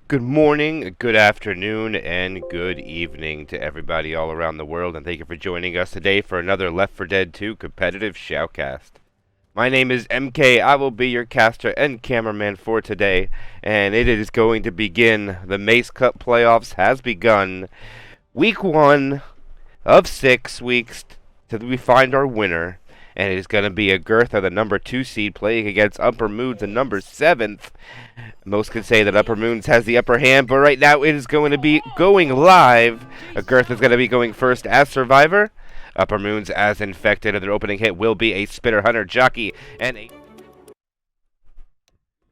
Good morning, good afternoon, and good evening to everybody all around the world, and thank you for joining us today for another Left 4 Dead 2 competitive shoutcast. My name is MK. I will be your caster and cameraman for today, and it is going to begin. The Mase Cup playoffs has begun. Week 1 of 6 weeks till we find our winner, and it is going to be Agartha, the number 2 seed, playing against Upper Moons, the number 7th. Most could say that Upper Moons has the upper hand, but right now it is going to be going live. Agartha is going to be going first as Survivor. Upper Moons as Infected, and their opening hit will be a Spitter Hunter Jockey and a...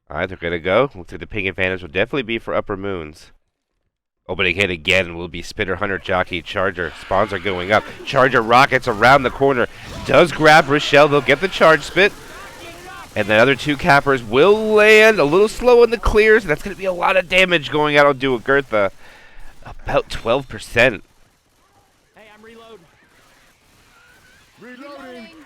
Alright, they're going to go. Looks like the ping advantage will definitely be for Upper Moons. Opening hit again will be Spitter Hunter Jockey Charger. Spawns are going up. Charger rockets around the corner. Does grab Rochelle. They'll get the charge spit. And the other two cappers will land a little slow in the clears. And that's going to be a lot of damage going out on Agartha. About 12%. Hey, I'm reloading.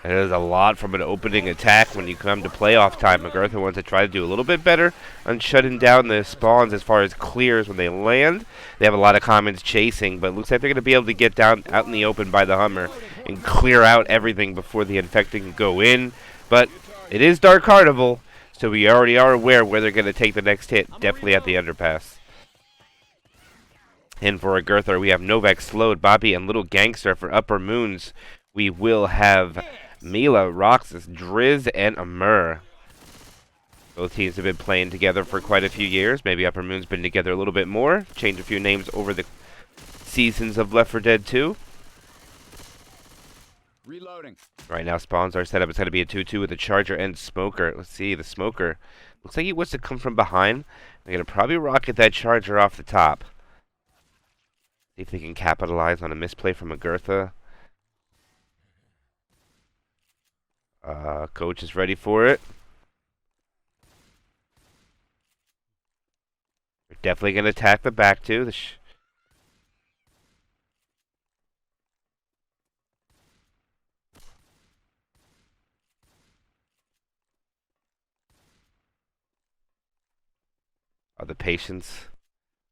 That is a lot from an opening attack when you come to playoff time. Agartha wants to try to do a little bit better on shutting down the spawns as far as clears when they land. They have a lot of commons chasing, but it looks like they're going to be able to get down out in the open by the Hummer and clear out everything before the infected can go in. But it is Dark Carnival, so we already are aware where they're going to take the next hit, definitely at the underpass. And for Agartha, we have Novak, Slowed, Bobby, and Little Gangster. For Upper Moons, we will have Mila, Roxas, Driz, and Amur. Both teams have been playing together for quite a few years. Maybe Upper Moon's been together a little bit more. Changed a few names over the seasons of Left 4 Dead 2. Reloading. Right now, spawns are set up. It's going to be a 2-2 with the Charger and Smoker. Let's see, the Smoker looks like he wants to come from behind. They're going to probably rocket that Charger off the top. See if they can capitalize on a misplay from Agartha. Coach is ready for it. They're definitely going to attack the back two. The patience.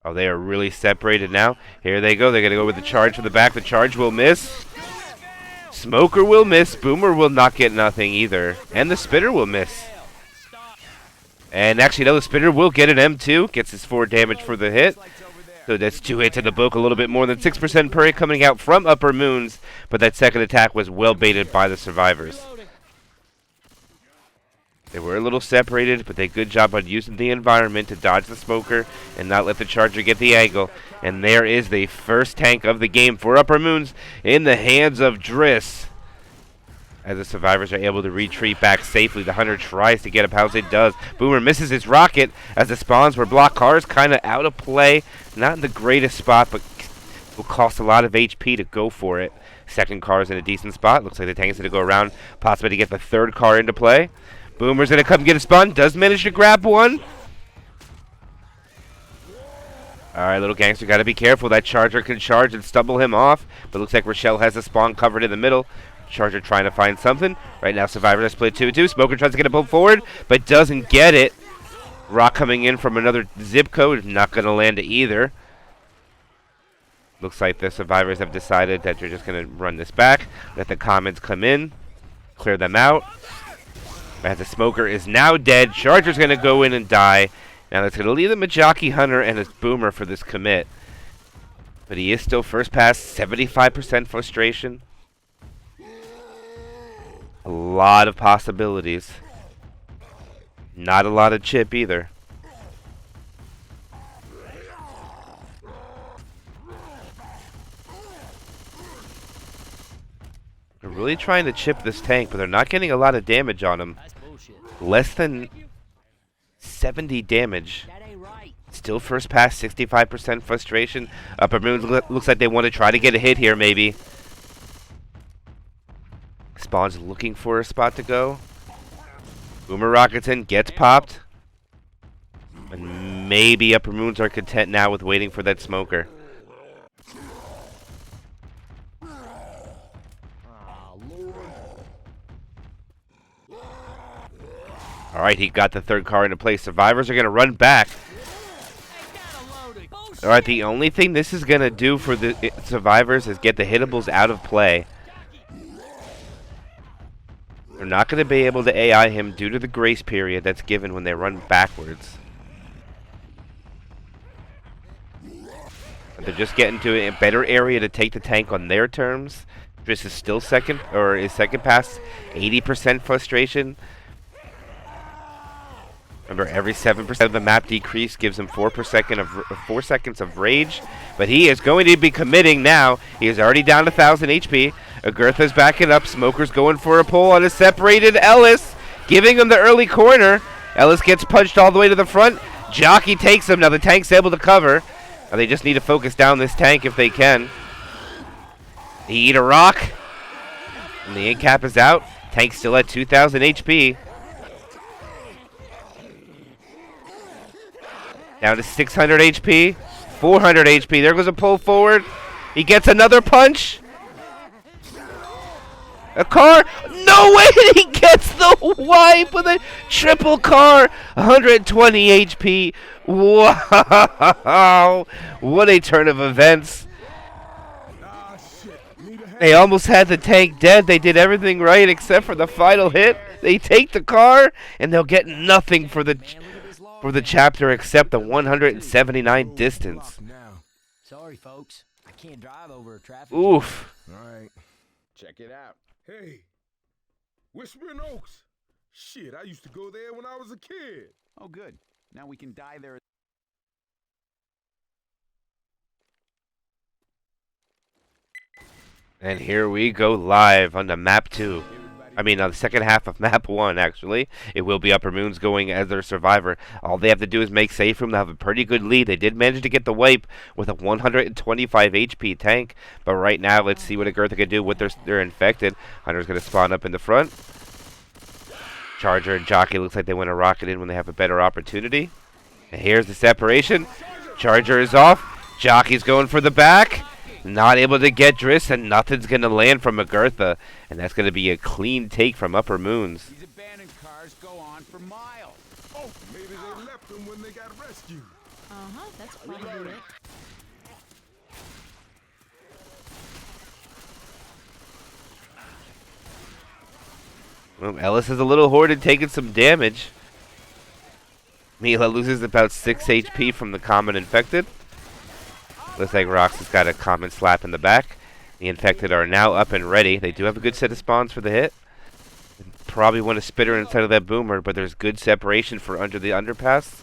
Oh, they are really separated now. Here they go. They're going to go with the charge from the back. The charge will miss. Smoker will miss. Boomer will not get nothing either. And the Spitter will miss. And actually, no, the Spitter will get an M2. Gets his 4 damage for the hit. So that's 2 hits in the book. A little bit more than 6% per hit coming out from Upper Moons. But that second attack was well baited by the survivors. They were a little separated, but they did a good job on using the environment to dodge the Smoker and not let the Charger get the angle. And there is the first tank of the game for Upper Moons in the hands of Driss. As the survivors are able to retreat back safely, the Hunter tries to get a pounce. It does. Boomer misses his rocket as the spawns were blocked. Cars kind of out of play. Not in the greatest spot, but will cost a lot of HP to go for it. Second car is in a decent spot. Looks like the tank is going to go around, possibly to get the third car into play. Boomer's going to come get a spawn. Does manage to grab one. Alright, Little Gangster, got to be careful. That Charger can charge and stumble him off. But looks like Rochelle has the spawn covered in the middle. Charger trying to find something. Right now, Survivor has split 2-2. Smoker tries to get a pull forward, but doesn't get it. Rock coming in from another zip code. Not going to land it either. Looks like the Survivors have decided that they're just going to run this back. Let the comments come in. Clear them out. As the Smoker is now dead, Charger's going to go in and die. Now that's going to leave them a Jockey Hunter and a Boomer for this commit. But he is still first pass, 75% frustration. A lot of possibilities. Not a lot of chip either. They're really trying to chip this tank, but they're not getting a lot of damage on him. Less than 70 damage. Still first pass, 65% frustration. Upper Moon looks like they want to try to get a hit here, maybe. Spawn's looking for a spot to go. Boomer rockets in, gets popped. And maybe Upper Moons are content now with waiting for that Smoker. All right, he got the third car into place. Survivors are going to run back. Reloading. Alright, the only thing this is going to do for the survivors is get the hittables out of play. They're not going to be able to AI him due to the grace period that's given when they run backwards. But they're just getting to a better area to take the tank on their terms. Driss is still second, or is second past 80% frustration. Remember, every 7% of the map decrease gives him 4 seconds of rage. But he is going to be committing now. He is already down to 1,000 HP. Agartha's backing up. Smoker's going for a pull on a separated Ellis, giving him the early corner. Ellis gets punched all the way to the front. Jockey takes him. Now the tank's able to cover. Now they just need to focus down this tank if they can. They eat a rock. And the ink cap is out. Tank's still at 2,000 HP. Down to 600 HP. 400 HP. There goes a pull forward. He gets another punch. A car. No way! He gets the wipe with a triple car. 120 HP. Wow! What a turn of events. They almost had the tank dead. They did everything right except for the final hit. They take the car, and they'll get nothing for the chapter except the 179 distance. Sorry, folks. I can't drive over a traffic. Oof. All right. Check it out. Hey, Whispering Oaks. Shit, I used to go there when I was a kid. Oh, good. Now we can die there. And here we go live on the map 2. I mean, on the second half of map 1, actually. It will be Upper Moons going as their survivor. All they have to do is make safe room. They have a pretty good lead. They did manage to get the wipe with a 125 HP tank. But right now, let's see what Agartha can do with their infected. Hunter's going to spawn up in the front. Charger and Jockey looks like they want to rocket in when they have a better opportunity. And here's the separation. Charger is off. Jockey's going for the back. Not able to get Driss, and nothing's going to land from Agartha. And that's going to be a clean take from Upper Moons. These abandoned cars go on for miles. Oh, maybe they left them when they got rescued. That's probably it. Well, Ellis is a little hoarded, taking some damage. Mila loses about 6 HP from the common infected. Looks like Rox has got a common slap in the back. The infected are now up and ready. They do have a good set of spawns for the hit. Probably want to spitter inside of that boomer, but there's good separation for under the underpass.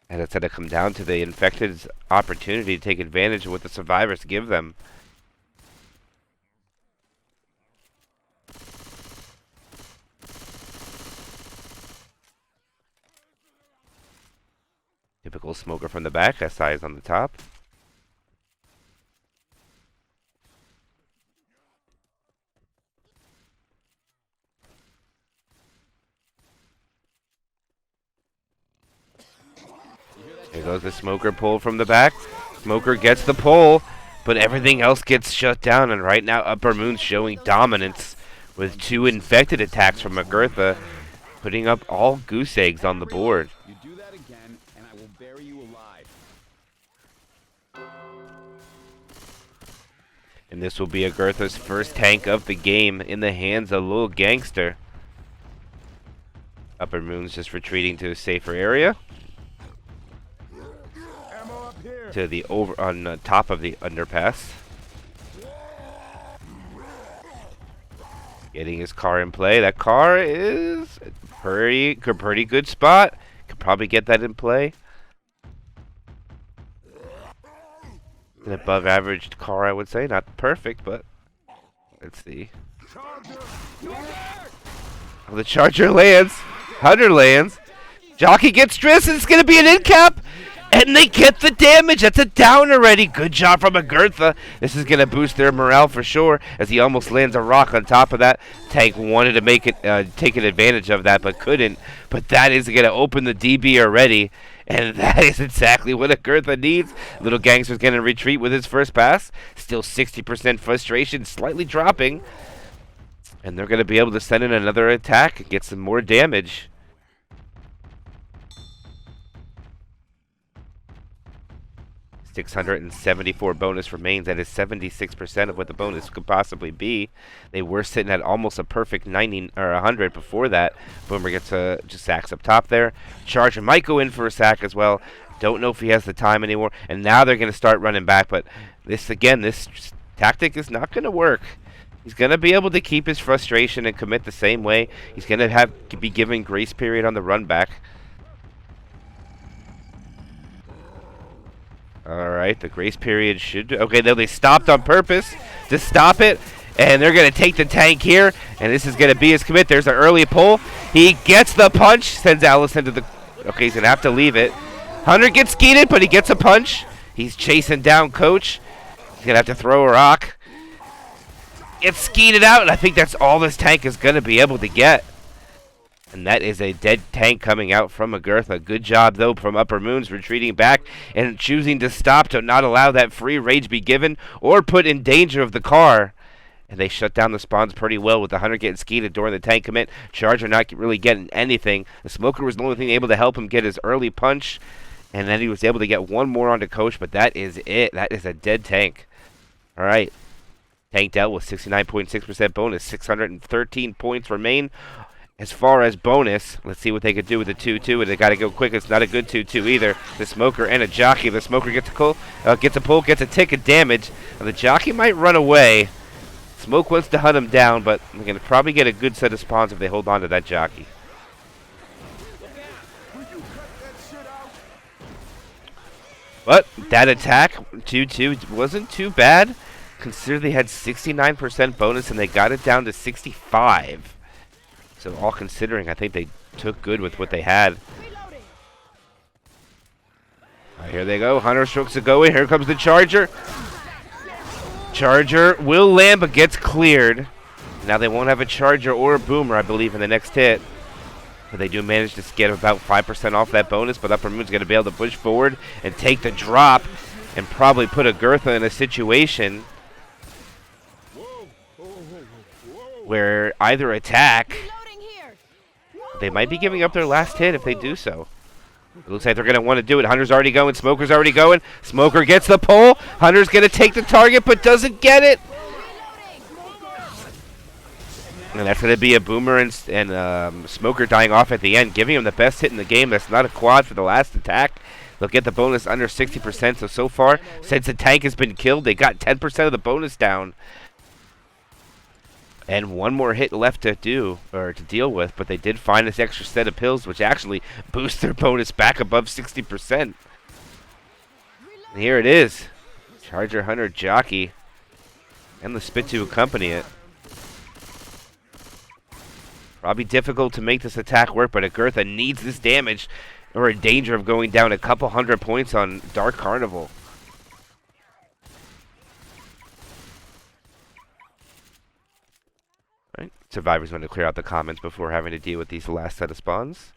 And it's going to come down to the infected's opportunity to take advantage of what the survivors give them. Typical smoker from the back. SI is on the top. Here goes the smoker pull from the back. Smoker gets the pull, but everything else gets shut down. And right now, Upper Moon's showing dominance with 2 infected attacks from Agartha, putting up all goose eggs on the board. You do that again, and I will bury you alive. And this will be Agartha's first tank of the game in the hands of Lil Gangster. Upper Moon's just retreating to a safer area. To the on top of the underpass. Getting his car in play. That car is pretty good spot. Could probably get that in play. An above average car, I would say. Not perfect, but let's see. Oh, the Charger lands. Hunter lands. Jockey gets Driss, and it's going to be an end cap. And they get the damage. That's a down already. Good job from Agartha. This is going to boost their morale for sure, as he almost lands a rock on top of that. Tank wanted to make it, take an advantage of that, but couldn't. But that is going to open the DB already, and that is exactly what Agartha needs. Little Gangster's going to retreat with his first pass. Still 60% frustration, slightly dropping. And they're going to be able to send in another attack and get some more damage. 674 bonus remains. That is 76% of what the bonus could possibly be. They were sitting at almost a perfect 90 or 100 before that. Boomer gets just sacks up top there. Charger might go in for a sack as well. Don't know if he has the time anymore. And now they're going to start running back. But this tactic is not going to work. He's going to be able to keep his frustration and commit the same way. He's going to be given grace period on the run back. Alright, the grace period should... Okay, though they stopped on purpose to stop it. And they're going to take the tank here. And this is going to be his commit. There's an early pull. He gets the punch. Sends Allison to the... Okay, he's going to have to leave it. Hunter gets skeeted, but he gets a punch. He's chasing down Coach. He's going to have to throw a rock. Gets skeeted out, and I think that's all this tank is going to be able to get. And that is a dead tank coming out from Agartha. Good job, though, from Upper Moons, retreating back and choosing to stop to not allow that free rage be given or put in danger of the car. And they shut down the spawns pretty well with the Hunter getting skeeted during the tank commit. Charger not really getting anything. The Smoker was the only thing able to help him get his early punch. And then he was able to get one more onto Coach, but that is it. That is a dead tank. All right. Tank dealt with 69.6% bonus. 613 points remain. As far as bonus, let's see what they could do with the 2-2, and they got to go quick. It's not a good 2-2 either. The Smoker and a Jockey. The Smoker gets a pull, gets a tick of damage. Now, the Jockey might run away. Smoke wants to hunt him down, but they're going to probably get a good set of spawns if they hold on to that Jockey. But that attack, 2-2, wasn't too bad. Consider they had 69% bonus, and they got it down to 65. So all considering, I think they took good with what they had. Right, here they go. Hunter strokes to go in. Here comes the Charger. Charger will land, but gets cleared. Now they won't have a Charger or a Boomer, I believe, in the next hit. But they do manage to get about 5% off that bonus, but Upper Moon's going to be able to push forward and take the drop and probably put Agartha in a situation where either attack... They might be giving up their last hit if they do so. It looks like they're going to want to do it. Hunter's already going. Smoker's already going. Smoker gets the pull. Hunter's going to take the target, but doesn't get it. And that's going to be a Boomer and Smoker dying off at the end, giving him the best hit in the game. That's not a quad for the last attack. They'll get the bonus under 60%. So far, since the tank has been killed, they got 10% of the bonus down. And one more hit left to deal with, but they did find this extra set of pills, which actually boosts their bonus back above 60%. And here it is. Charger, Hunter, Jockey, and the Spit to accompany it. Probably difficult to make this attack work, but Agartha needs this damage or in danger of going down a couple hundred points on Dark Carnival. Right. Survivor's going to clear out the comments before having to deal with these last set of spawns.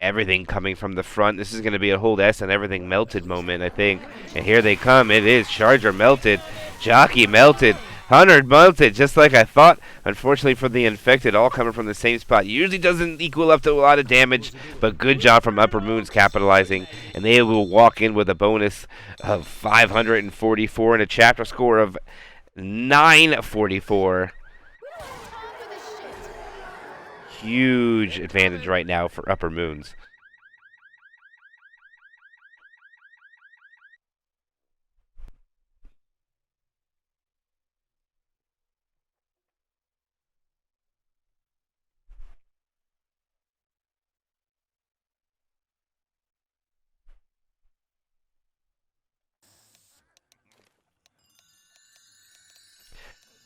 Everything coming from the front. This is going to be a hold S and everything melted moment, I think. And here they come. It is Charger melted. Jockey melted. Hunter melted, just like I thought. Unfortunately for the infected, all coming from the same spot. Usually doesn't equal up to a lot of damage, but good job from Upper Moons capitalizing. And they will walk in with a bonus of 544 and a chapter score of 944. Huge advantage right now for Upper Moons.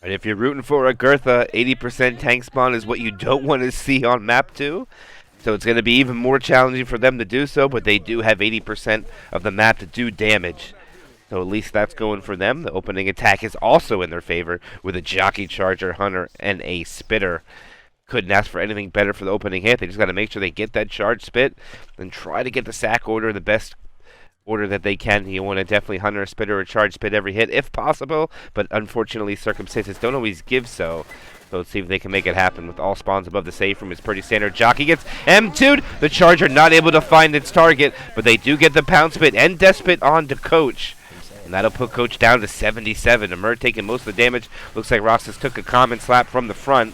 And if you're rooting for Agartha, 80% tank spawn is what you don't want to see on map 2. So it's going to be even more challenging for them to do so, but they do have 80% of the map to do damage. So at least that's going for them. The opening attack is also in their favor with a Jockey, Charger, Hunter, and a Spitter. Couldn't ask for anything better for the opening hit. They just got to make sure they get that charge spit and try to get the sack order the best order that they can. You want to definitely Hunter, a Spitter, or charge spit every hit if possible, but unfortunately circumstances don't always give so. So let's see if they can make it happen with all spawns above the safe room. Is pretty standard. Jockey gets M2'd. The Charger not able to find its target, but they do get the pound spit and death spit on to Coach. And that'll put Coach down to 77. Amur taking most of the damage. Looks like Roxas took a common slap from the front.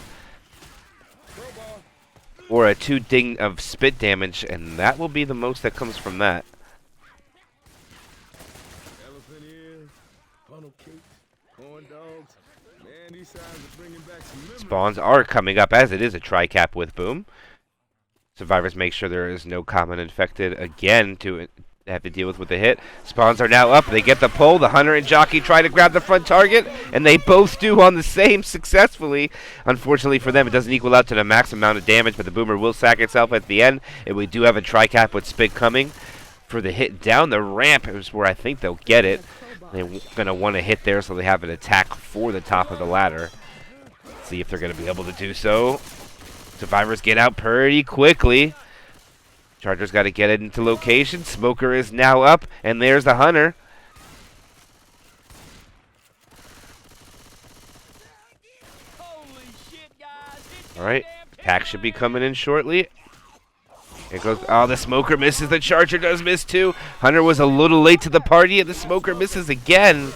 Or a 2 ding of spit damage, and that will be the most that comes from that. Elephant ears, funnel cakes, corn dogs. Man, these signs are bringing back some memories. Spawns are coming up as it is a tri-cap with Boom. Survivors make sure there is no common infected again to have to deal with the hit. Spawns are now up. They get the pull. The Hunter and Jockey try to grab the front target, and they both do on the same successfully. Unfortunately for them, it doesn't equal out to the max amount of damage, but the Boomer will sack itself at the end. And we do have a tri-cap with Spit coming for the hit down the ramp is where I think they'll get it. They're going to want to hit there, so they have an attack for the top of the ladder. See if they're going to be able to do so. Survivors get out pretty quickly. Charger's got to get it into location. Smoker is now up, and there's the Hunter. All right, attack should be coming in shortly. It goes. Oh, the Smoker misses. The Charger does miss too. Hunter was a little late to the party, and the Smoker misses again.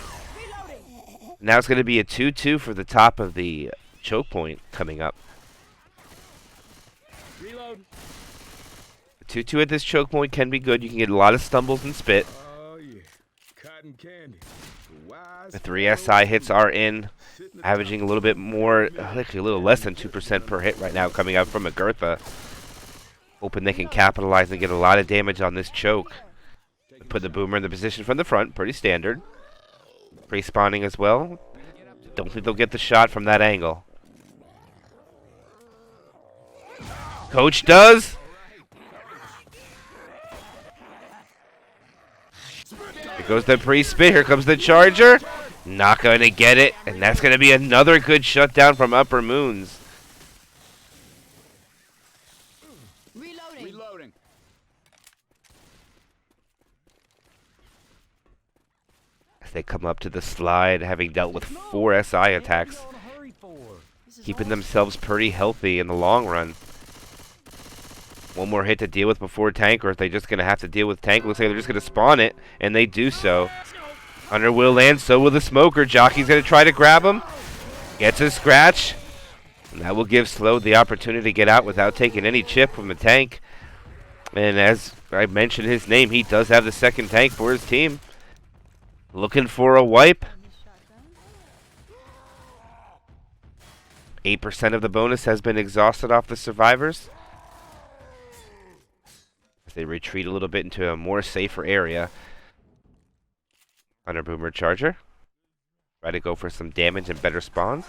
Now it's going to be a 2-2 for the top of the choke point coming up. 2-2 at this choke point can be good. You can get a lot of stumbles and spit. Oh, yeah. Cotton candy. The 3 SI hits are in, averaging a little bit more, actually a little less than 2% per hit right now coming out from Agartha. Hoping they can capitalize and get a lot of damage on this choke. Put the Boomer in the position from the front, pretty standard. Pre-spawning as well. Don't think they'll get the shot from that angle. Coach does. Here goes the pre-spit. Here comes the Charger. Not going to get it. And that's going to be another good shutdown from Upper Moons. Reloading. As they come up to the slide, having dealt with 4 SI attacks. Keeping themselves pretty healthy in the long run. One more hit to deal with before tank, or if they're just going to have to deal with tank. Looks like they're just going to spawn it, and they do so. Hunter will land, so will the Smoker. Jockey's going to try to grab him. Gets a scratch. And that will give Slow the opportunity to get out without taking any chip from the tank. And as I mentioned his name, he does have the second tank for his team. Looking for a wipe. 8% of the bonus has been exhausted off the survivors. As they retreat a little bit into a more safer area. Hunter, Boomer, Charger. Try to go for some damage and better spawns.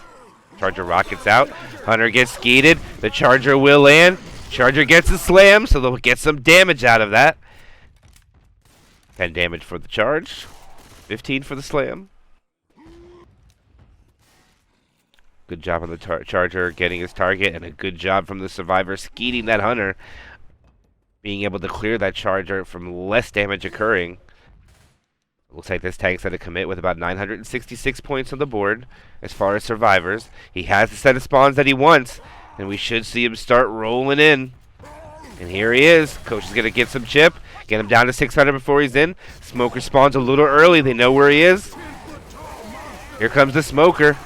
Charger rockets out. Hunter gets skeeted. The Charger will land. Charger gets a slam, so they'll get some damage out of that. 10 damage for the charge. 15 for the slam. Good job on the Charger getting his target, and a good job from the survivor skeeting that Hunter. Being able to clear that Charger from less damage occurring. Looks like this tank's going to commit with about 966 points on the board as far as survivors. He has the set of spawns that he wants, and we should see him start rolling in. And here he is. Coach is going to get some chip, get him down to 600 before he's in. Smoker spawns a little early. They know where he is. Here comes the Smoker.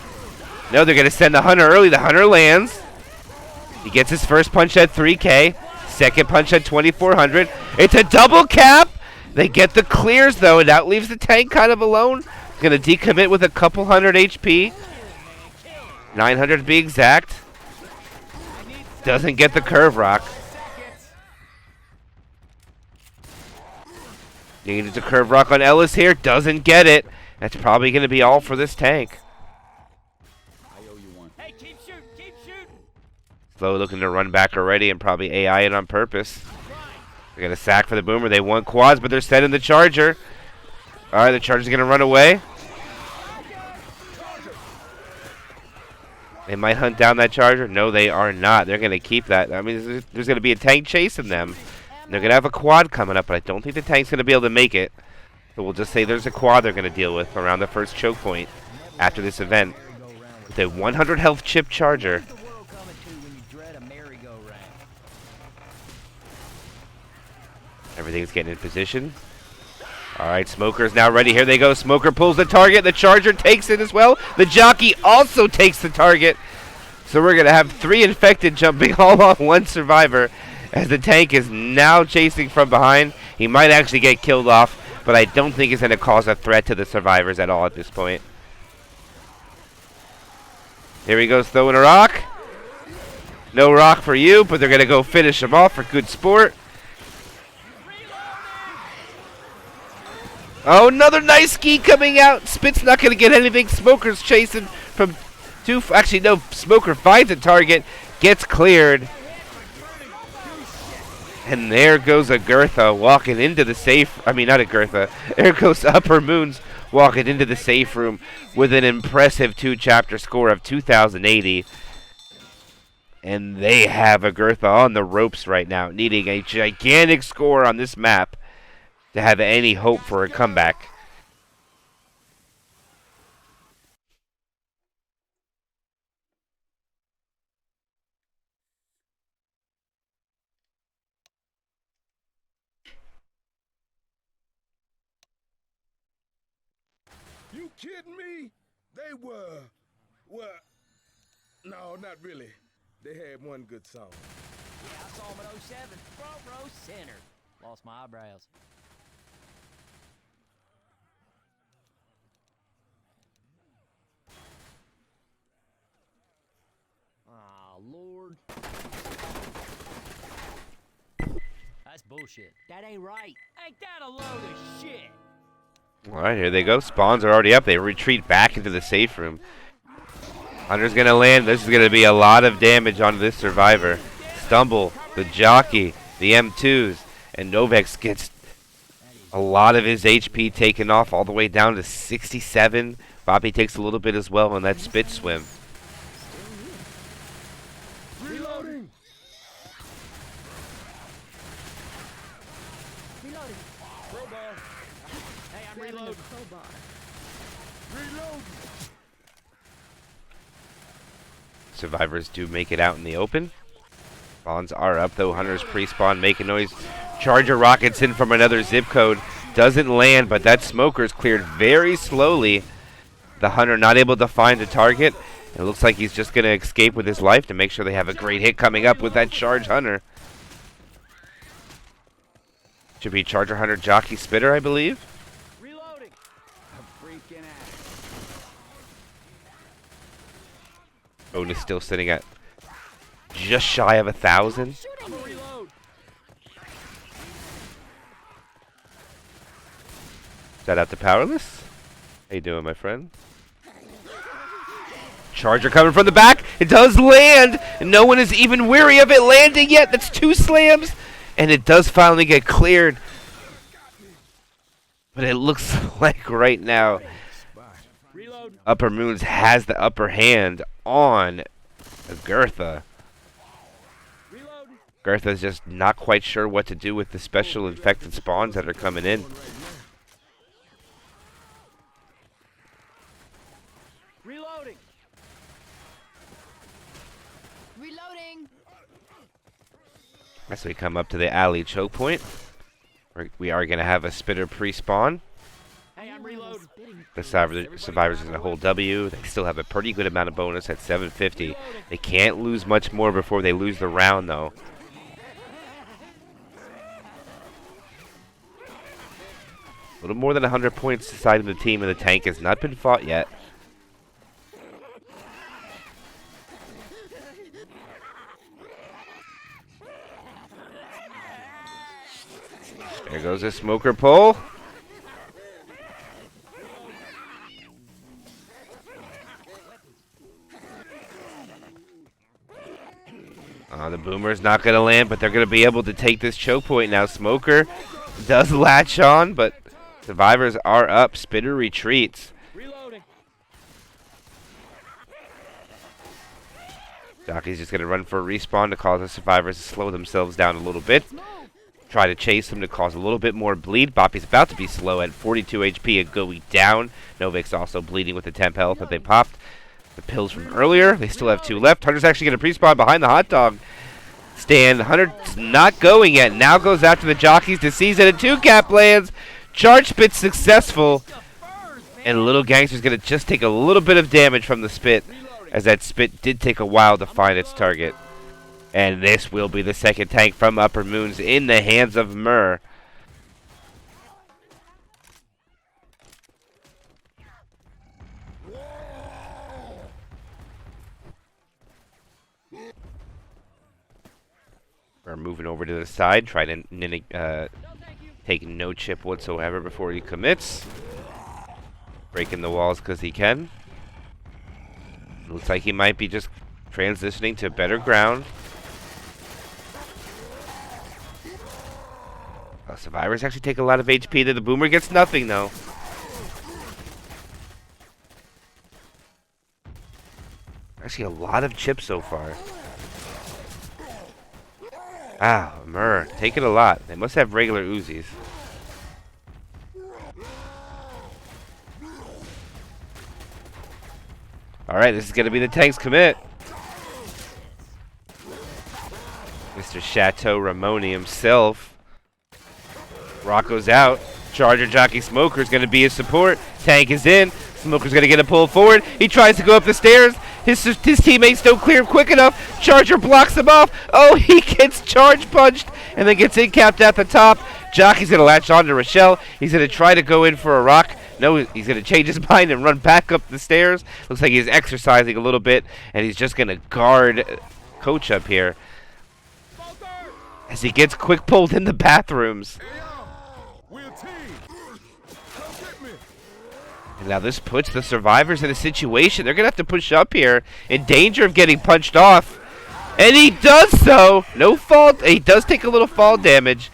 No, they're going to send the Hunter early. The Hunter lands. He gets his first punch at 3K. Second punch at 2400. It's a double cap. They get the clears, though, and that leaves the tank kind of alone. Going to decommit with a couple hundred HP. 900 to be exact. Doesn't get the curve rock. Needed the curve rock on Ellis here. Doesn't get it. That's probably going to be all for this tank. Slow looking to run back already and probably AI it on purpose. They're going to sack for the Boomer. They want quads, but they're setting the Charger. All right, the Charger's going to run away. They might hunt down that Charger. No, they are not. They're going to keep that. I mean, there's going to be a tank chasing them. They're going to have a quad coming up, but I don't think the tank's going to be able to make it. So we'll just say there's a quad they're going to deal with around the first choke point after this event. with a 100 health chip charger. What's the world coming to when you dread a merry-go-round? Everything's getting in position. All right, Smoker's now ready. Here they go. Smoker pulls the target. The charger takes it as well. The jockey also takes the target. So we're going to have 3 infected jumping all on 1 survivor as the tank is now chasing from behind. He might actually get killed off, but I don't think it's going to cause a threat to the survivors at all at this point. Here he goes throwing a rock. No rock for you, but they're going to go finish him off for good sport. Oh, another nice ski coming out. Spit's not going to get anything. Smoker's chasing from 2. Actually, no. Smoker finds a target, gets cleared. And there goes Agartha walking into the safe. I mean, not Agartha. There goes Upper Moons walking into the safe room with an impressive 2-chapter score of 2,080. And they have Agartha on the ropes right now, needing a gigantic score on this map to have any hope for a comeback. You kidding me? They were, no, not really. They had one good song. Yeah, I saw him in 07. Front row center. Lost my eyebrows. Ah, Lord. That's bullshit. That ain't right. Ain't that a load of shit? Alright, here they go. Spawns are already up. They retreat back into the safe room. Hunter's going to land. This is going to be a lot of damage onto this survivor. Stumble, the jockey, the M2s, and Novex gets a lot of his HP taken off all the way down to 67. Bobby takes a little bit as well on that spit swim. Reloading. Reloading. Crowbar. Hey, I'm Grabbing reloading. the crowbar. Reloading. Survivors do make it out in the open. Spawns are up though. Hunter's pre-spawn making noise. Charger rockets in from another zip code. Doesn't land, but that Smoker's cleared very slowly. The Hunter not able to find the target. It looks like he's just going to escape with his life to make sure they have a great hit coming up with that Charge Hunter. Should be Charger Hunter Jockey Spitter, I believe. Reloading. I'm freaking out. Bonus still sitting at just shy of 1,000. I'm a reload. Shout out to Powerless. How you doing, my friend? Charger coming from the back. It does land. And no one is even weary of it landing yet. That's 2 slams. And it does finally get cleared. But it looks like right now Reload. Upper Moons has the upper hand on Agartha. Reload. Agartha's just not quite sure what to do with the special infected spawns that are coming in. Reloading. Reloading. As we come up to the alley choke point, we are going to have a spitter pre-spawn. Hey, I'm reloading. The survivors are going to hold W. They still have a pretty good amount of bonus at 750. They can't lose much more before they lose the round, though. A little more than 100 points aside of the team, and the tank has not been fought yet. There goes a smoker pull. The boomer's not going to land, but they're going to be able to take this choke point now. Smoker does latch on, but survivors are up. Spitter retreats. Reloading. Jockey's just going to run for a respawn to cause the survivors to slow themselves down a little bit. Try to chase him to cause a little bit more bleed. Boppy's about to be slow at 42 HP and going down. Novic's also bleeding with the temp health that they popped. the pills from earlier. They still have 2 left. Hunter's actually going to pre-spawn behind the hot dog stand. Hunter's not going yet. Now goes after the jockeys to seize it. A 2-cap lands. Charge spit successful. And Little Gangster's going to just take a little bit of damage from the spit, as that spit did take a while to find its target. And this will be the second tank from Upper Moons in the hands of Myrrh. We're moving over to the side, trying to take no chip whatsoever before he commits. Breaking the walls because he can. Looks like he might be just transitioning to better ground. Survivors actually take a lot of HP. The Boomer gets nothing though. Actually a lot of chips so far. Ah, Myrrh, taking a lot. They must have regular Uzis. Alright, this is going to be the tank's commit. Mr. Chateau Ramoni himself. Rocco's out. Charger Jockey Smoker's going to be his support. Tank is in. Smoker's going to get a pull forward. He tries to go up the stairs. His teammates don't clear him quick enough. Charger blocks him off. Oh, he gets charge punched and then gets in-capped at the top. Jockey's going to latch on to Rochelle. He's going to try to go in for a rock. No, he's going to change his mind and run back up the stairs. Looks like he's exercising a little bit, and he's just going to guard Coach up here as he gets quick pulled in the bathrooms. And now this puts the survivors in a situation. They're going to have to push up here in danger of getting punched off. And he does so. No fall. He does take a little fall damage.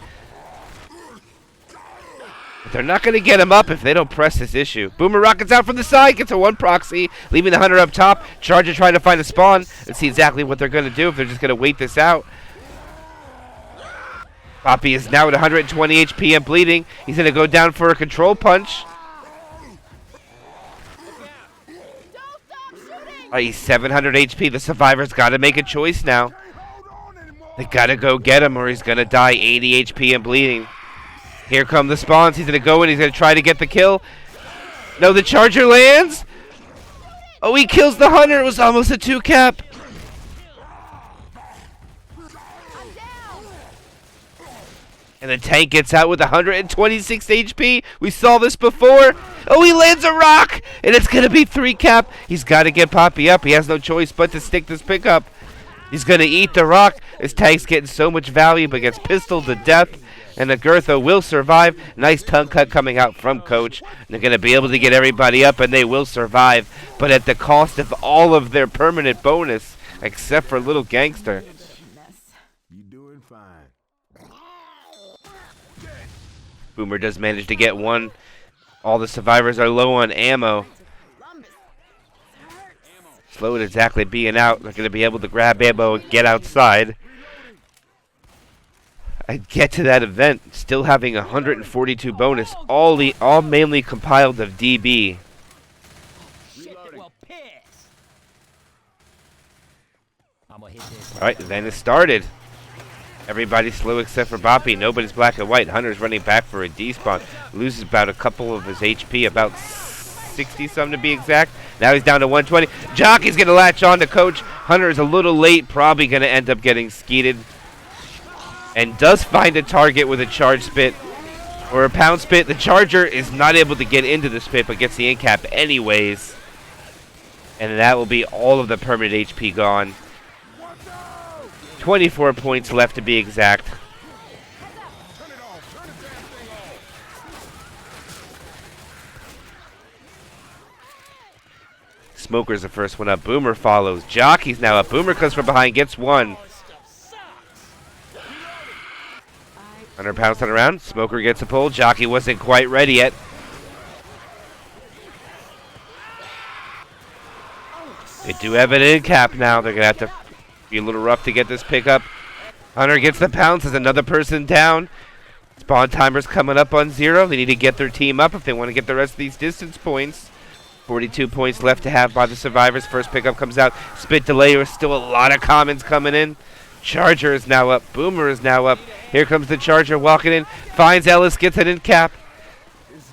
But they're not going to get him up if they don't press this issue. Boomer rockets out from the side. Gets a 1 proxy. Leaving the Hunter up top. Charger trying to find a spawn. Let's see exactly what they're going to do if they're just going to wait this out. Poppy is now at 120 HP and bleeding. He's going to go down for a control punch. He's 700 HP. The survivor's got to make a choice now. They got to go get him or he's going to die 80 HP and bleeding. Here come the spawns. He's going to go in. He's going to try to get the kill. No, the Charger lands. Oh, he kills the Hunter. It was almost a 2-cap. And the tank gets out with 126 HP. We saw this before. Oh, he lands a rock. And it's going to be 3-cap. He's got to get Poppy up. He has no choice but to stick this pickup. He's going to eat the rock. His tank's getting so much value, but gets pistoled to death. And Agartha will survive. Nice tongue cut coming out from Coach. And they're going to be able to get everybody up, and they will survive. But at the cost of all of their permanent bonus, except for Little Gangster. You doing fine. Boomer does manage to get one. All the survivors are low on ammo. Slow at exactly being out. They're going to be able to grab ammo and get outside. I get to that event still having 142 bonus. All mainly compiled of DB. Alright, the event is started. Everybody's slow except for Boppy. Nobody's black and white. Hunter's running back for a despawn. Loses about a couple of his HP, about 60-some to be exact. Now he's down to 120. Jockey's going to latch on to Coach. Hunter is a little late. Probably going to end up getting skeeted. And does find a target with a charge spit. Or a pound spit. The Charger is not able to get into the spit, but gets the in-cap anyways. And that will be all of the permanent HP gone. 24 points left to be exact. Smoker's the first one up. Boomer follows. Jockey's now up. Boomer comes from behind, gets one. 100 pounds on around. Smoker gets a pull. Jockey wasn't quite ready yet. They do have an in cap now. They're going to have to be a little rough to get this pickup. Hunter gets the pounce as another person down. Spawn timer's coming up on 0. They need to get their team up if they want to get the rest of these distance points. 42 points left to have by the survivors. First pickup comes out. Spit delay. There's still a lot of commons coming in. Charger is now up. Boomer is now up. Here comes the Charger walking in. Finds Ellis, gets it in cap.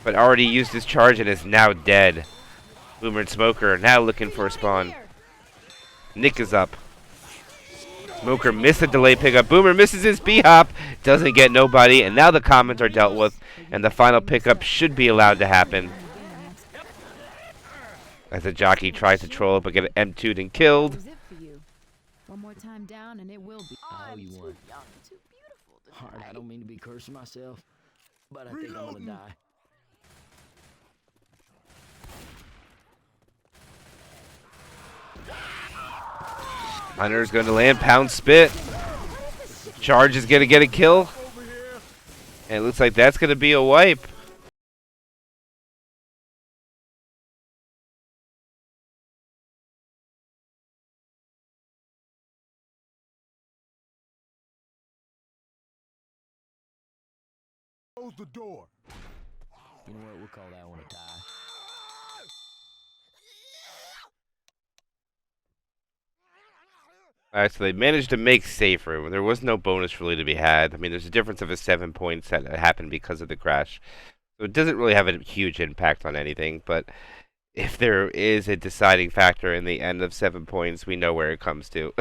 But already used his charge and is now dead. Boomer and Smoker are now looking for a spawn. Nick is up. Smoker missed the delay pickup. Boomer misses his B-hop. Doesn't get nobody. And now the commons are dealt with. And the final pickup should be allowed to happen. As the jockey tries to troll but get M2'd and killed. One more time down and it will be. I owe you one. Too beautiful to Hard, I don't mean to be cursing myself, but I think I'm gonna die. Hunter's going to land. Pound spit. Charge is going to get a kill. And it looks like that's going to be a wipe. Close the door. You know what? We'll call that one a tie. Alright, so they managed to make safe room. There was no bonus really to be had. I mean, there's a difference of 7 points that happened because of the crash. So it doesn't really have a huge impact on anything, but if there is a deciding factor in the end of 7 points, we know where it comes to.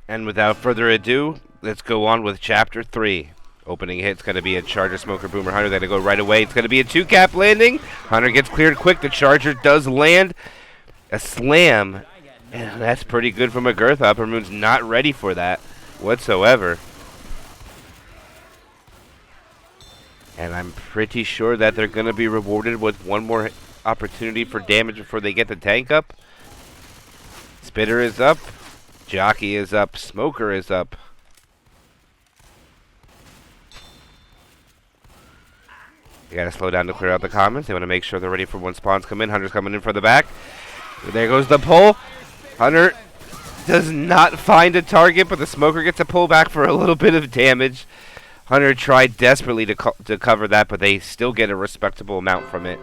And without further ado, let's go on with Chapter 3. Opening hit's going to be a Charger, Smoker, Boomer, Hunter. They're going to go right away. It's going to be a 2-cap landing. Hunter gets cleared quick. The Charger does land. A slam. And that's pretty good from Agartha. Upper Moon's not ready for that whatsoever. And I'm pretty sure that they're going to be rewarded with one more opportunity for damage before they get the tank up. Spitter is up. Jockey is up. Smoker is up. They gotta slow down to clear out the commons. They want to make sure they're ready for when spawns come in. Hunter's coming in for the back. There goes the pull. Hunter does not find a target, but the Smoker gets a pull back for a little bit of damage. Hunter tried desperately to cover that, but they still get a respectable amount from it.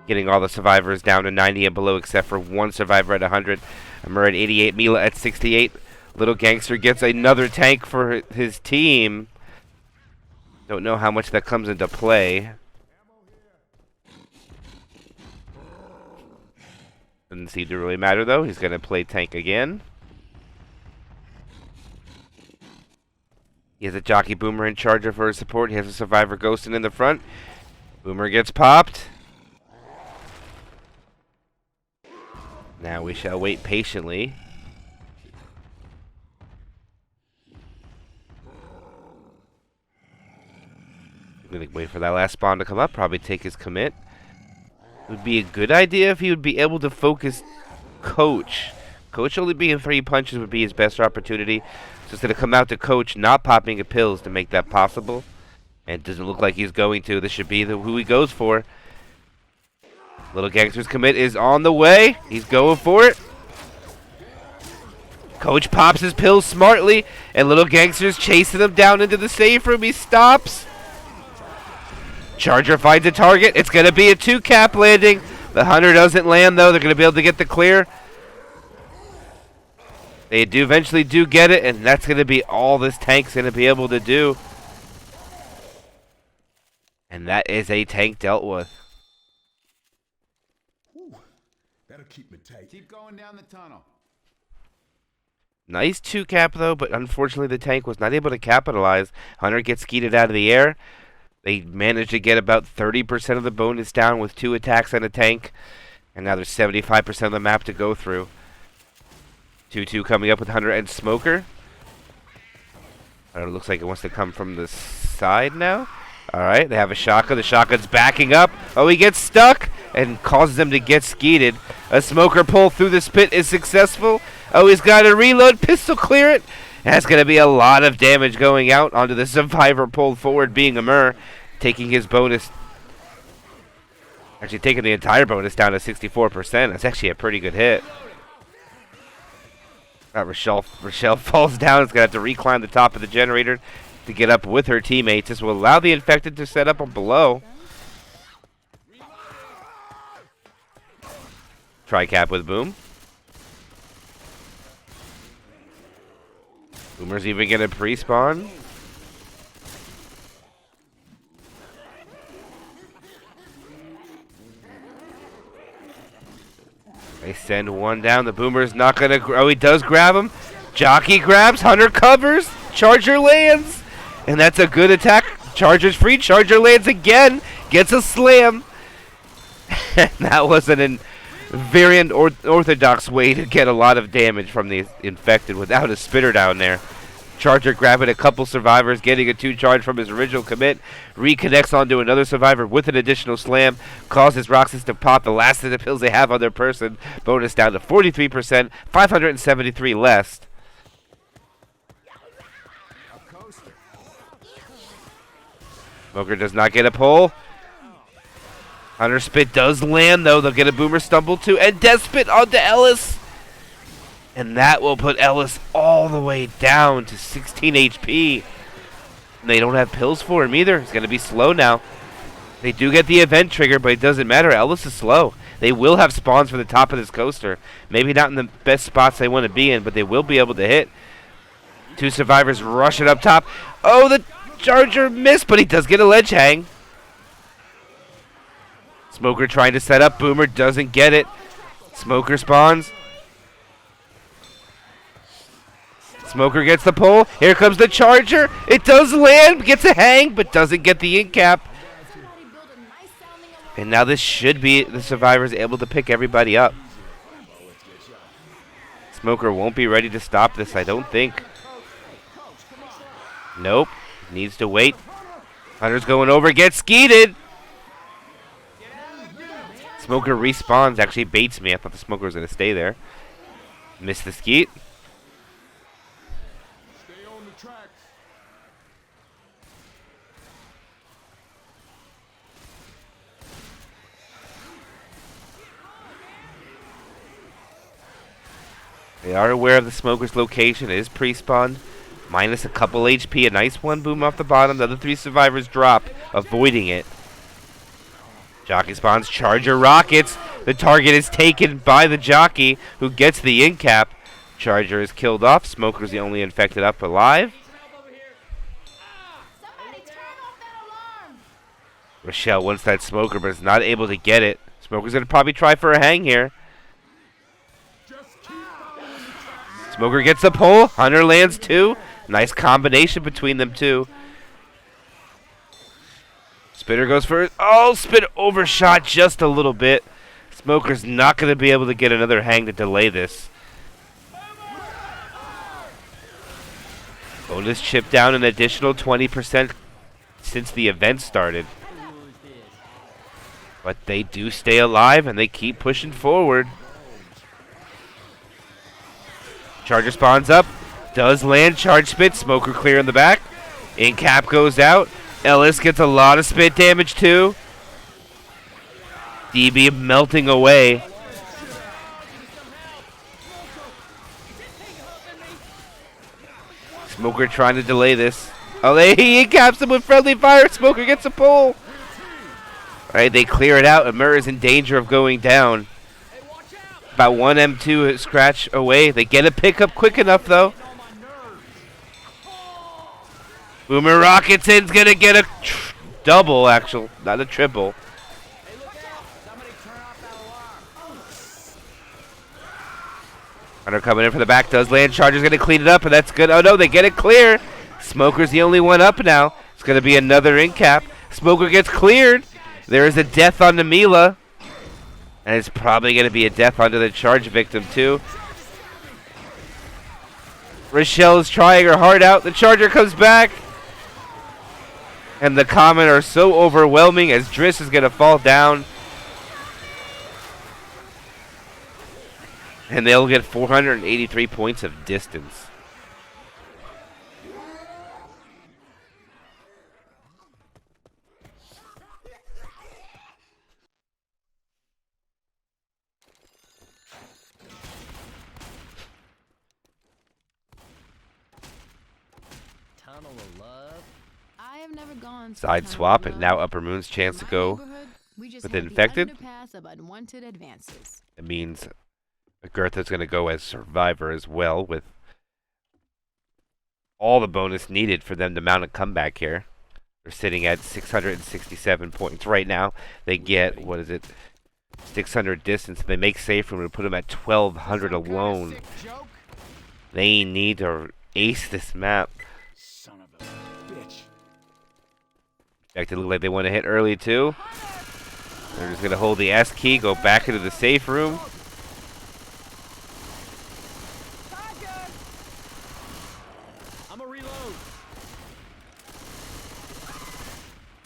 Getting all the survivors down to 90 and below, except for one survivor at 100. Amur at 88, Mila at 68. Little Gangster gets another tank for his team. Don't know how much that comes into play. Doesn't seem to really matter, though. He's going to play tank again. He has a Jockey, Boomer, and Charger for his support. He has a Survivor ghosting in the front. Boomer gets popped. Now we shall wait patiently. I'm going to wait for that last spawn to come up. Probably take his commit. It would be a good idea if he would be able to focus Coach. Coach only being 3 punches would be his best opportunity. So instead of come out to Coach, not popping a pills to make that possible. And it doesn't look like he's going to. This should be who he goes for. Little Gangster's commit is on the way. He's going for it. Coach pops his pills smartly. And Little Gangster's chasing him down into the safe room. He stops. Charger finds a target. It's going to be a 2-cap landing. The Hunter doesn't land, though. They're going to be able to get the clear. They eventually do get it, and that's going to be all this tank's going to be able to do. And that is a tank dealt with. Whew, that'll keep me tight. Keep going down the tunnel. Nice 2-cap, though, but unfortunately the tank was not able to capitalize. Hunter gets skeeted out of the air. They managed to get about 30% of the bonus down with 2 attacks on a tank. And now there's 75% of the map to go through. 2-2 coming up with Hunter and Smoker. It looks like it wants to come from the side now. Alright, they have a shotgun. The shotgun's backing up. Oh, he gets stuck and causes them to get skeeted. A Smoker pull through the spit is successful. Oh, he's got to reload. Pistol clear it. That's going to be a lot of damage going out onto the Survivor pulled forward being Amur, taking his bonus. Actually taking the entire bonus down to 64%. That's actually a pretty good hit. Rochelle falls down. Is going to have to reclimb the top of the generator to get up with her teammates. This will allow the infected to set up on below. Tri-cap with Boom. Boomer's even going to pre-spawn. They send one down. The Boomer's not going to... Oh, he does grab him. Jockey grabs. Hunter covers. Charger lands. And that's a good attack. Charger's free. Charger lands again. Gets a slam. That was an very unorthodox way to get a lot of damage from the infected without a spitter down there. Charger grabbing a couple survivors, getting a 2 charge from his original commit, reconnects onto another survivor with an additional slam, causes Roxas to pop the last of the pills they have on their person. Bonus down to 43%, 573 less. Smoker does not get a pull. Hunter Spit does land though. They'll get a Boomer stumble too, and Death Spit onto Ellis. And that will put Ellis all the way down to 16 HP. And they don't have pills for him either. He's going to be slow now. They do get the event trigger, but it doesn't matter. Ellis is slow. They will have spawns for the top of this coaster. Maybe not in the best spots they want to be in, but they will be able to hit. 2 survivors rush it up top. Oh, the Charger missed, but he does get a ledge hang. Smoker trying to set up. Boomer doesn't get it. Smoker spawns. Smoker gets the pull. Here comes the Charger. It does land, gets a hang, but doesn't get the in cap. And now this should be the survivors able to pick everybody up. Smoker won't be ready to stop this, I don't think. Nope. Needs to wait. Hunter's going over, gets skeeted. Smoker respawns, actually baits me. I thought the Smoker was going to stay there. Missed the skeet. They are aware of the Smoker's location. It is pre-spawned. Minus a couple HP. A nice one Boom off the bottom. The other 3 survivors drop, avoiding it. Jockey spawns. Charger rockets. The target is taken by the Jockey, who gets the in cap. Charger is killed off. Smoker's the only infected up alive. Rochelle wants that Smoker, but is not able to get it. Smoker's going to probably try for a hang here. Smoker gets a pull. Hunter lands 2. Nice combination between them 2. Spitter goes for it. Oh, Spitter overshot just a little bit. Smoker's not going to be able to get another hang to delay this. Bonus chip down an additional 20% since the event started. But they do stay alive and they keep pushing forward. Charger spawns up. Does land. Charge spit. Smoker clear in the back. In cap goes out. Ellis gets a lot of spit damage too. DB melting away. Smoker trying to delay this. Oh, he caps him with friendly fire. Smoker gets a pull. Alright, they clear it out. Amur is in danger of going down. About 1 M2 scratch away. They get a pickup quick enough, though. Boomer rockets in. Is going to get a double, actually. Not a triple. Hunter coming in from the back. Does land. Charger's going to clean it up, and that's good. Oh, no, they get it clear. Smoker's the only one up now. It's going to be another in cap. Smoker gets cleared. There is a death on the Mila. And it's probably going to be a death onto the charge victim, too. Rochelle is trying her heart out. The Charger comes back. And the comments are so overwhelming as Driss is going to fall down. And they'll get 483 points of distance. tunnel of love. I have never gone. to Side Carnival swap, and Love. now Upper Moon's chance to In my go neighborhood, we just with had the the infected. underpass of unwanted advances. It means Agartha's going to go as survivor as well, with all the bonus needed for them to mount a comeback here. They're sitting at 667 points right now. They get, what is it, 600 distance. They make safe room to put them at 1200 alone. They need to ace this map. Son of a bitch. In fact, it looks like they want to hit early too. They're just going to hold the S key, go back into the safe room. I'm a reload.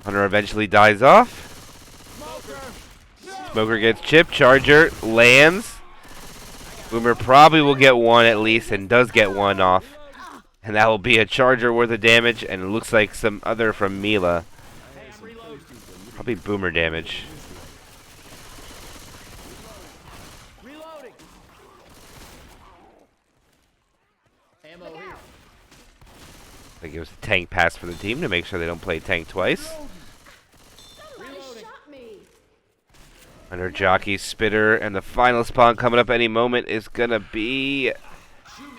Hunter eventually dies off. Smoker gets chipped. Charger lands. Boomer probably will get one at least, and does get one off. And that will be a Charger worth of damage, and it looks like some other from Mila. Hey, I'm reloading. Probably Boomer damage. Reloading. Ammo here. I think it was a tank pass for the team to make sure they don't play tank twice. Reloading. Under Jockey, Spitter, and the final spawn coming up any moment is gonna be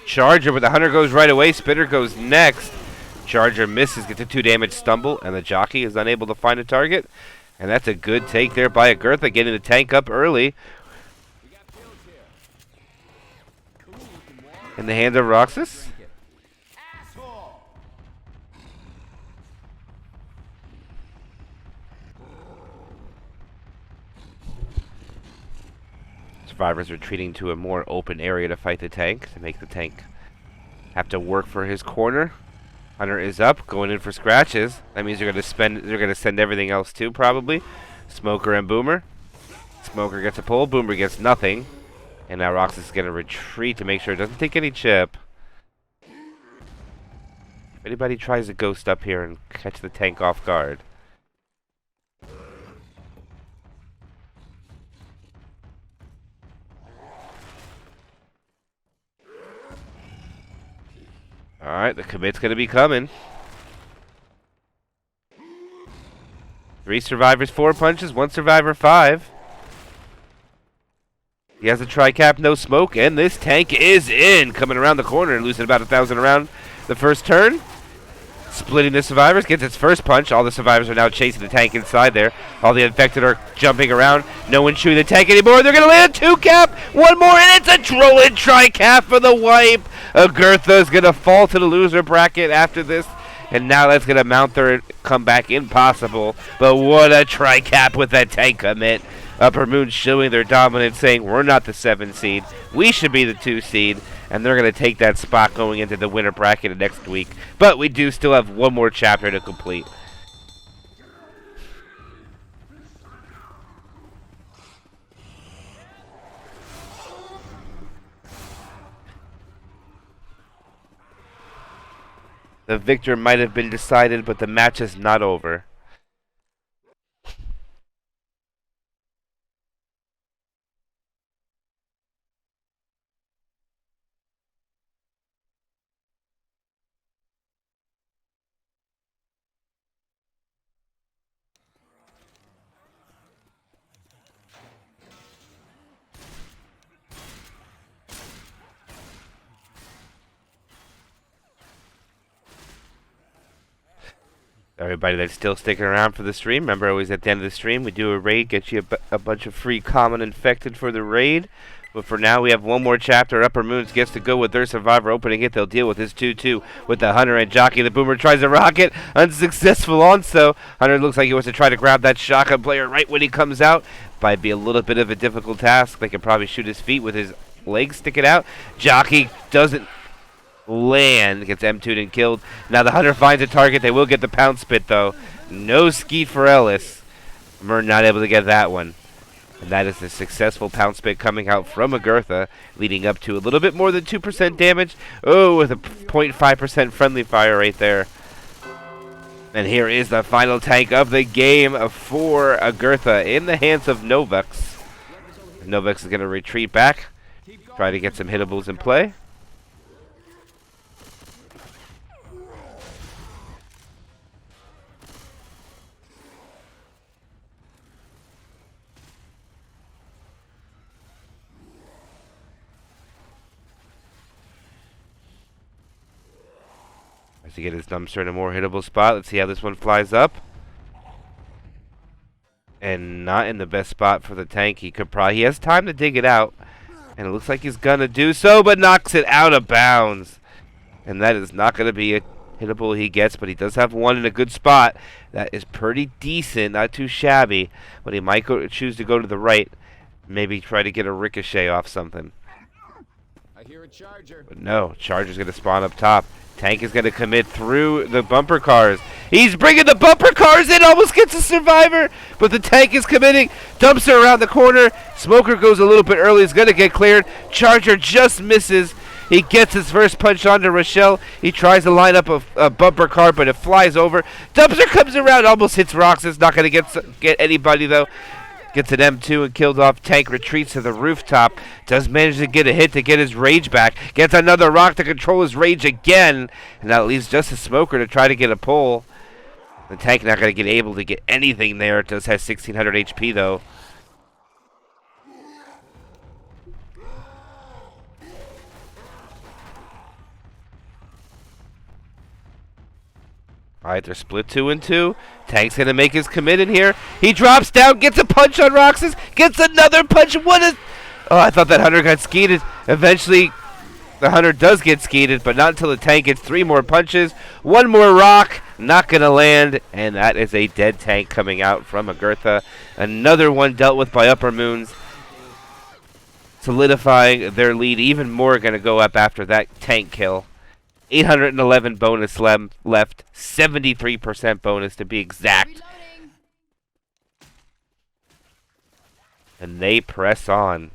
Charger, but the Hunter goes right away. Spitter goes next. Charger misses, gets a 2 damage stumble, and the Jockey is unable to find a target. And that's a good take there by Agartha, getting the tank up early. In the hands of Roxas. Survivors retreating to a more open area to fight the tank, to make the tank have to work for his corner. Hunter is up, going in for scratches. That means they're gonna send everything else too, probably. Smoker and Boomer. Smoker gets a pull, Boomer gets nothing. And now Roxas is gonna retreat to make sure it doesn't take any chip. If anybody tries to ghost up here and catch the tank off guard. Alright, the commit's gonna be coming. 3 survivors, 4 punches, 1 survivor, 5. He has a tri-cap, no smoke, and this tank is in. Coming around the corner and losing about 1,000 around the first turn. Splitting the survivors, gets its first punch. All the survivors are now chasing the tank inside there. All the infected are jumping around. No one's shooting the tank anymore. They're going to land a 2-cap. One more, and it's a Droid tri-cap for the wipe. Agartha is going to fall to the loser bracket after this. And now that's going to mount their comeback. Impossible. But what a tri-cap with that tank commit. Upper Moon showing their dominance, saying we're not the 7 seed. We should be the 2 seed. And they're going to take that spot going into the winter bracket next week. But we do still have one more chapter to complete. The victor might have been decided, but the match is not over. Everybody that's still sticking around for the stream, remember always at the end of the stream we do a raid, get you a bunch of free common infected for the raid. But for now we have one more chapter. Upper Moons gets to go with their survivor opening it. They'll deal with this 2-2 with the Hunter and Jockey. The Boomer tries to rocket, unsuccessful on so. Hunter looks like he wants to try to grab that shotgun player right when he comes out. Might be a little bit of a difficult task. They can probably shoot his feet with his legs sticking out. Jockey doesn't land, gets M2'd and killed. Now the Hunter finds a target. They will get the pound spit though. No skeet for Ellis. We're not able to get that one. And that is the successful pound spit coming out from Agartha, leading up to a little bit more than 2% damage. Oh, with a 0.5% friendly fire right there. And here is the final tank of the game for Agartha in the hands of Novex. Novex is going to retreat back, try to get some hittables in play. Tries to get his dumpster in a more hittable spot. Let's see how this one flies up. And not in the best spot for the tank. He has time to dig it out. And it looks like he's gonna do so, but knocks it out of bounds. And that is not gonna be a hittable he gets, but he does have one in a good spot. That is pretty decent, not too shabby. But he might choose to go to the right. Maybe try to get a ricochet off something. I hear a charger. But no, Charger's gonna spawn up top. Tank is gonna commit through the bumper cars. He's bringing the bumper cars in, almost gets a survivor, but the tank is committing. Dumpster around the corner. Smoker goes a little bit early, he's gonna get cleared. Charger just misses. He gets his first punch onto Rochelle. He tries to line up a bumper car, but it flies over. Dumpster comes around, almost hits Roxas. Not going to get anybody, though. Gets an M2 and killed off. Tank retreats to the rooftop. Does manage to get a hit to get his rage back. Gets another rock to control his rage again. And that leaves just a Smoker to try to get a pull. The Tank not going to get able to get anything there. It does have 1600 HP, though. Alright, they're split 2 and 2. Tank's gonna make his commit in here. He drops down, gets a punch on Roxas, gets another punch. What is... Oh, I thought that Hunter got skeeted. Eventually, the Hunter does get skeeted, but not until the Tank gets 3 more punches. 1 more rock, not gonna land, and that is a dead Tank coming out from Agartha. Another one dealt with by Upper Moons, solidifying their lead even more. Gonna go up after that Tank kill. 811 bonus left, 73% bonus to be exact. Reloading. And they press on.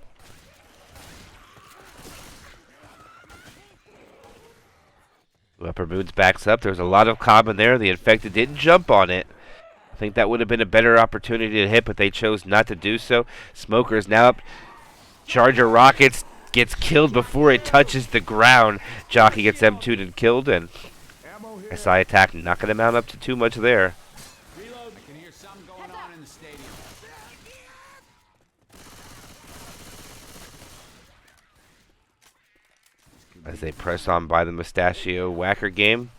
Upper Moons backs up. There's a lot of comm in there. The infected didn't jump on it. I think that would have been a better opportunity to hit, but they chose not to do so. Smoker is now up. Charger rockets. Gets killed before it touches the ground. Jockey gets M2'd and killed, and SI attack not going to mount up to too much there. Reload. I can hear something going on in the stadium. As they press on by the Mustachio Whacker game.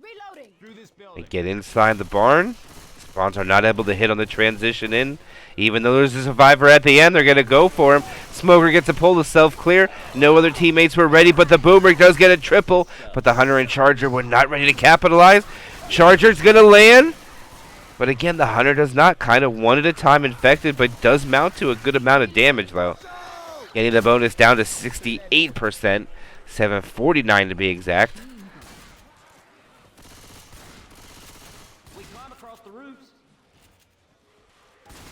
Reloading. Through this They building. get inside the barn. Spawns are not able to hit on the transition in. Even though there's a survivor at the end, they're going to go for him. Smoker gets a pull to self-clear. No other teammates were ready, but the Boomer does get a triple. But the Hunter and Charger were not ready to capitalize. Charger's going to land. But again, the Hunter does not. Kind of one at a time infected, but does mount to a good amount of damage, though. Getting the bonus down to 68%. 749 to be exact. We climb across the roofs.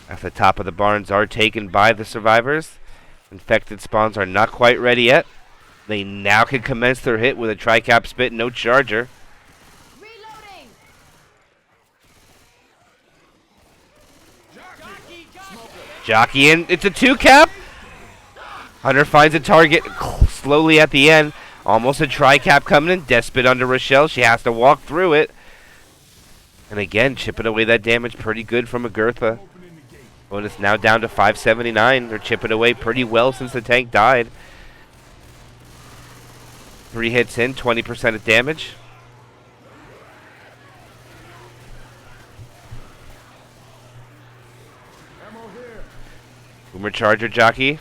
At the top of the barns are taken by the survivors. Infected spawns are not quite ready yet. They now can commence their hit with a tri-cap spit, no Charger. Reloading. Jockey in, it's a 2-cap. Hunter finds a target slowly at the end. Almost a tri-cap coming in. Despot under Rochelle. She has to walk through it. And again, chipping away that damage pretty good from Agartha. Bonus now down to 579. They're chipping away pretty well since the tank died. 3 hits in, 20% of damage. Boomer Charger Jockey.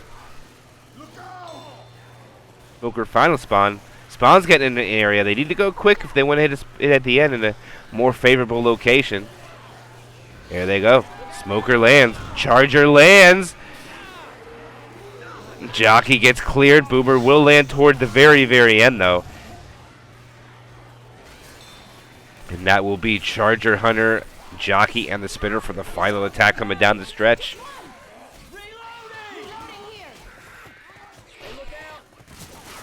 Smoker final spawn. Spawn's getting in the area. They need to go quick if they want to hit it at the end in a more favorable location. There they go. Smoker lands. Charger lands. Jockey gets cleared. Boomer will land toward the very, very end, though. And that will be Charger, Hunter, Jockey, and the Spinner for the final attack coming down the stretch.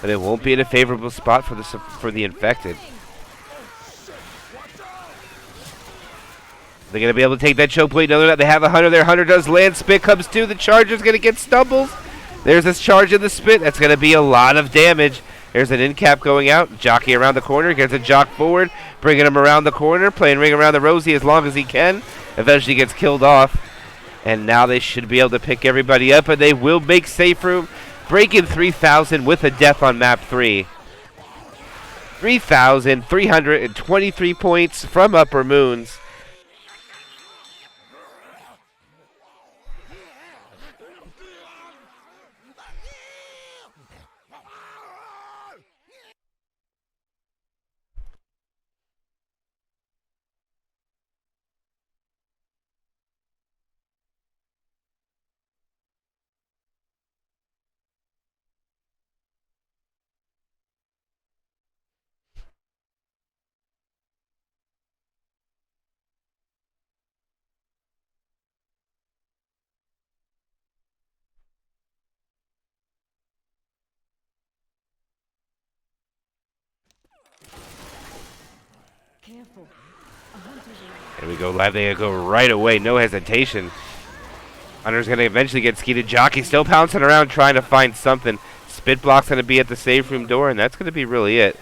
But it won't be in a favorable spot for the infected. They're going to be able to take that choke plate. No, they're not. They have a Hunter there. Hunter does land. Spit comes to. The Charger's going to get stumbles. There's this charge in the spit. That's going to be a lot of damage. There's an end cap going out. Jockey around the corner. Gets a jock forward. Bringing him around the corner. Playing ring around the rosy as long as he can. Eventually gets killed off. And now they should be able to pick everybody up. And they will make safe room. Breaking 3,000 with a death on map 3. 3,323 points from Upper Moons. Careful. There we go, live. They go right away, no hesitation. Hunter's going to eventually get skeeted. Jockey still pouncing around trying to find something. Spit block's going to be at the safe room door, and that's going to be really it.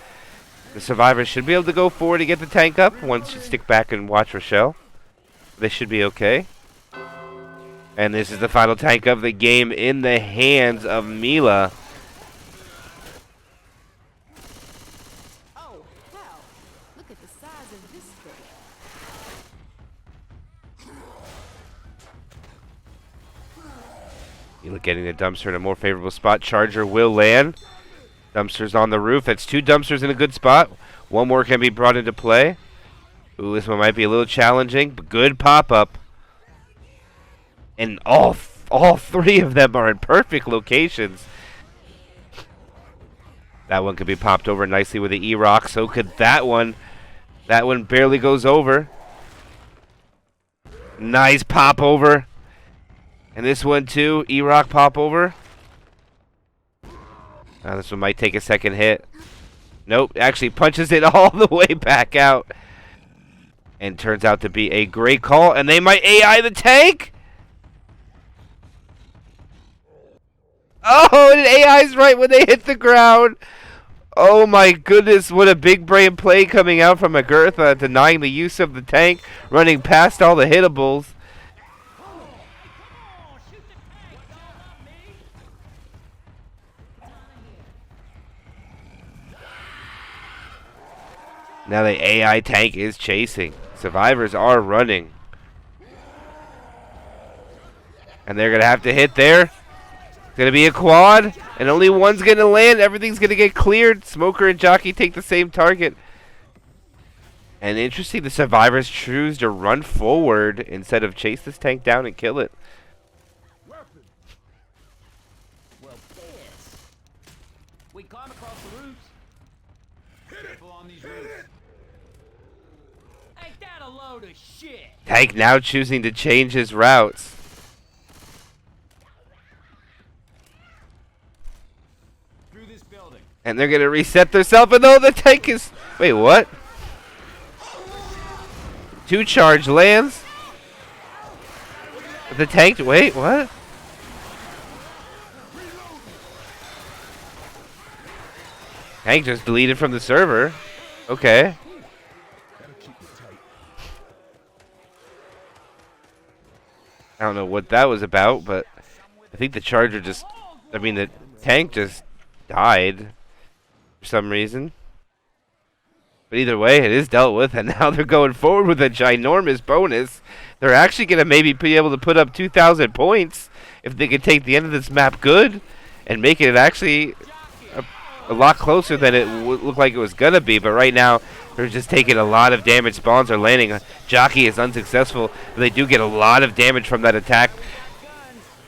The survivors should be able to go forward to get the tank up once you stick back and watch Rochelle. They should be okay. And this is the final tank of the game in the hands of Mila. Oh, hell. Look at the size of this thing. Mila getting the dumpster in a more favorable spot. Charger will land. Dumpster's on the roof. That's 2 dumpsters in a good spot. One more can be brought into play. Ooh, this one might be a little challenging, but good pop-up. And all 3 of them are in perfect locations. That one could be popped over nicely with the E-Rock. So could that one. That one barely goes over. Nice pop over. And this one too. E-Rock pop over. This one might take a second hit. Nope, actually punches it all the way back out. And turns out to be a great call. And they might AI the tank. Oh, and AI's right when they hit the ground. Oh my goodness, what a big brain play coming out from Agartha, denying the use of the tank, running past all the hittables. Now the AI tank is chasing. Survivors are running. And they're going to have to hit there. It's going to be a quad. And only one's going to land. Everything's going to get cleared. Smoker and Jockey take the same target. And interesting, the survivors choose to run forward instead of chase this tank down and kill it. Well, this. We climb across the roofs. Careful on these roofs. Ain't that a load of shit? Tank now choosing to change his routes. Through this building. And they're going to reset themselves. And though the tank is... Wait, what? 2 charge lands. The tank... Wait, what? Tank just deleted from the server. Okay. I don't know what that was about, but I think the charger just... I mean, the tank just died for some reason. But either way, it is dealt with, and now they're going forward with a ginormous bonus. They're actually going to maybe be able to put up 2,000 points if they can take the end of this map good and make it actually a lot closer than it looked like it was going to be. But right now, they're just taking a lot of damage. Spawns are landing. Jockey is unsuccessful, but they do get a lot of damage from that attack.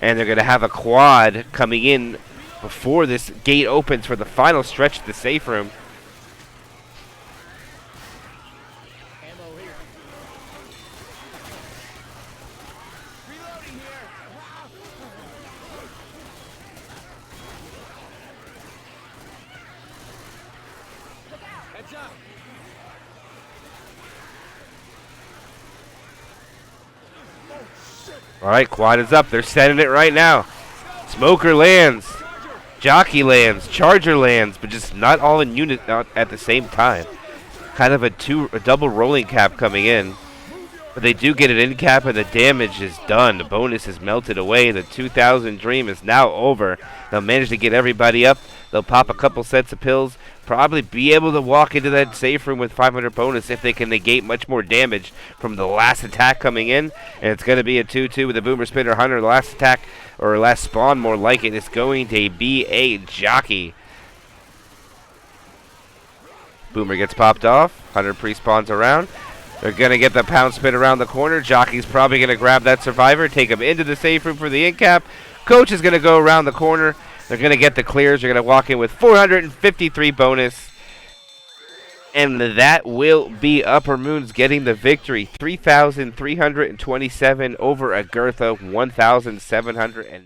And they're going to have a quad coming in before this gate opens for the final stretch of the safe room. Alright, quad is up. They're setting it right now. Smoker lands. Jockey lands. Charger lands. But just not all in unit at the same time. Kind of a double rolling cap coming in. But they do get an in cap and the damage is done. The bonus is melted away. The 2,000 dream is now over. They'll manage to get everybody up. They'll pop a couple sets of pills. probably be able to walk into that safe room with 500 bonus if they can negate much more damage from the last attack coming in. And it's going to be a 2-2 with a Boomer Spinner Hunter. The last attack, or last spawn more like it, is going to be a Jockey. Boomer gets popped off. Hunter pre-spawns around. They're going to get the pound spin around the corner. Jockey's probably going to grab that survivor, take him into the safe room for the end cap. Coach is going to go around the corner. They're going to get the clears. They're going to walk in with 453 bonus. And that will be Upper Moons getting the victory. 3,327 over Agartha, 1,700.